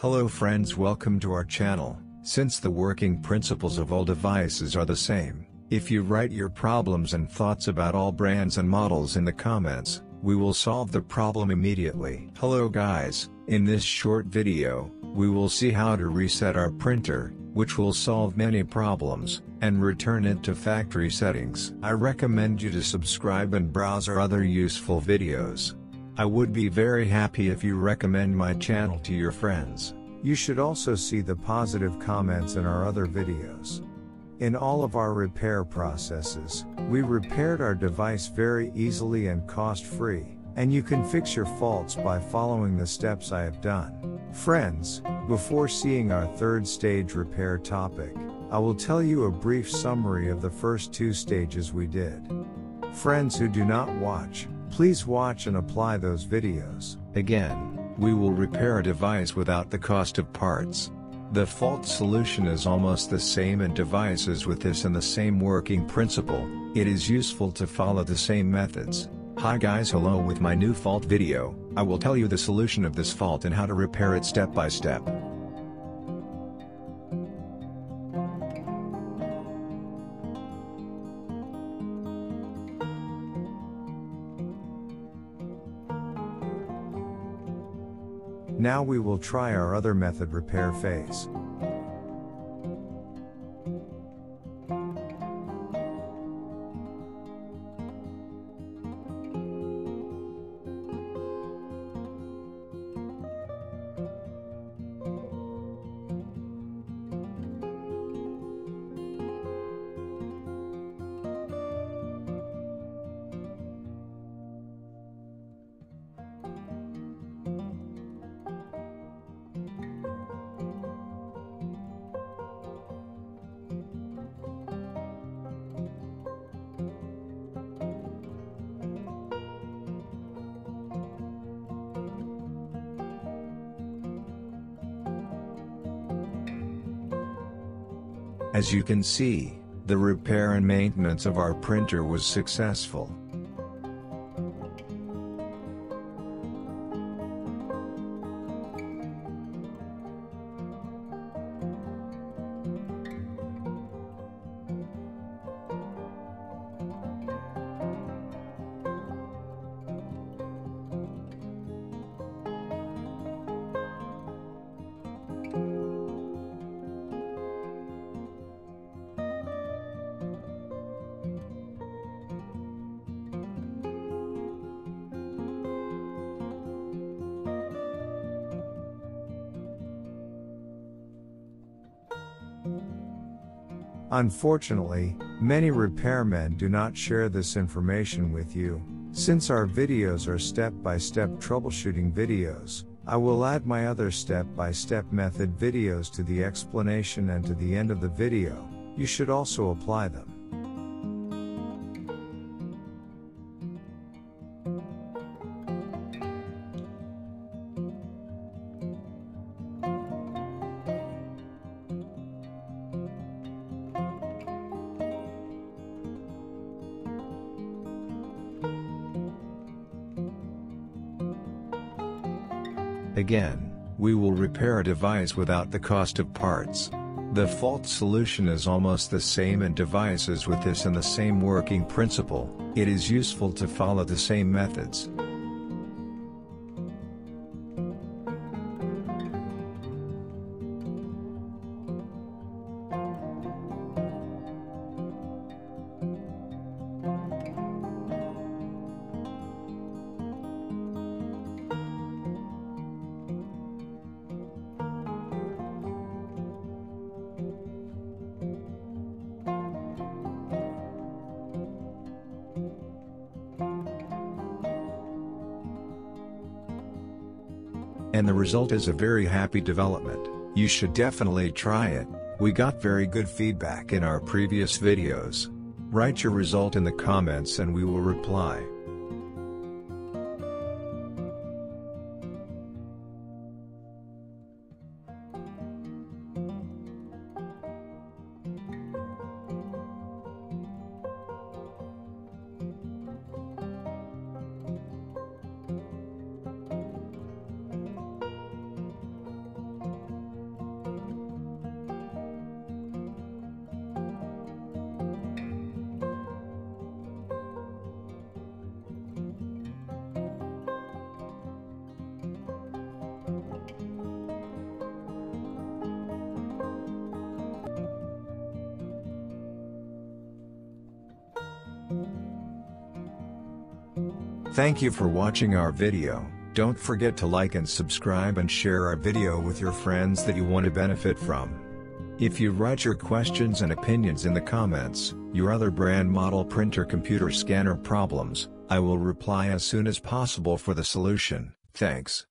Hello friends, welcome to our channel. Since the working principles of all devices are the same, if you write your problems and thoughts about all brands and models in the comments, we will solve the problem immediately. Hello guys, in this short video, we will see how to reset our printer, which will solve many problems, and return it to factory settings. I recommend you to subscribe and browse our other useful videos. I would be very happy if you recommend my channel to your friends. You should also see the positive comments in our other videos. In all of our repair processes, we repaired our device very easily and cost-free, and you can fix your faults by following the steps I have done. Friends, before seeing our third stage repair topic, I will tell you a brief summary of the first two stages we did. Friends who do not watch, please watch and apply those videos. Again, we will repair a device without the cost of parts. The fault solution is almost the same in devices with this and the same working principle. It is useful to follow the same methods. Hi guys, hello. With my new fault video, I will tell you the solution of this fault and how to repair it step by step. Now we will try our other method, repair phase. As you can see, the repair and maintenance of our printer was successful. Unfortunately, many repairmen do not share this information with you. Since our videos are step-by-step troubleshooting videos, I will add my other step-by-step method videos to the explanation and to the end of the video. You should also apply them. Again, we will repair a device without the cost of parts. The fault solution is almost the same in devices with this and the same working principle. It is useful to follow the same methods. And the result is a very happy development. You should definitely try it. We got very good feedback in our previous videos. Write your result in the comments and we will reply. Thank you for watching our video. Don't forget to like and subscribe and share our video with your friends that you want to benefit from. If you write your questions and opinions in the comments, your other brand, model, printer, computer, scanner problems, I will reply as soon as possible for the solution. Thanks.